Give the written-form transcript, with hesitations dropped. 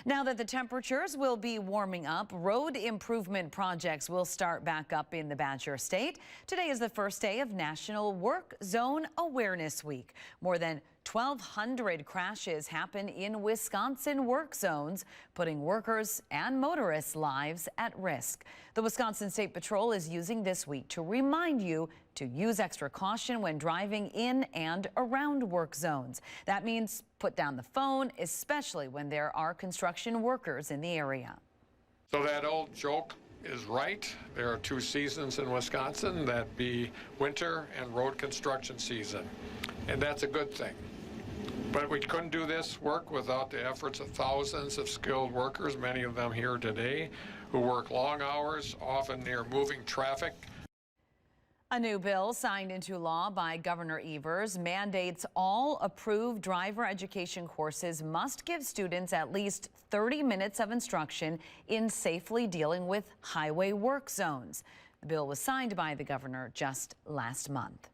Now that the temperatures will be warming up, road improvement projects will start back up in the Badger State. Today is the first day of National Work Zone Awareness Week. More than 1,200 crashes happen in Wisconsin work zones, putting workers and motorists' lives at risk. The Wisconsin State Patrol is using this week to remind you to use extra caution when driving in and around work zones. That means put down the phone, especially when there are construction workers in the area. So that old joke is right. There are two seasons in Wisconsin, that be winter and road construction season, and that's a good thing. But we couldn't do this work without the efforts of thousands of skilled workers, many of them here today, who work long hours, often near moving traffic. A new bill signed into law by Governor Evers mandates all approved driver education courses must give students at least 30 minutes of instruction in safely dealing with highway work zones. The bill was signed by the governor just last month.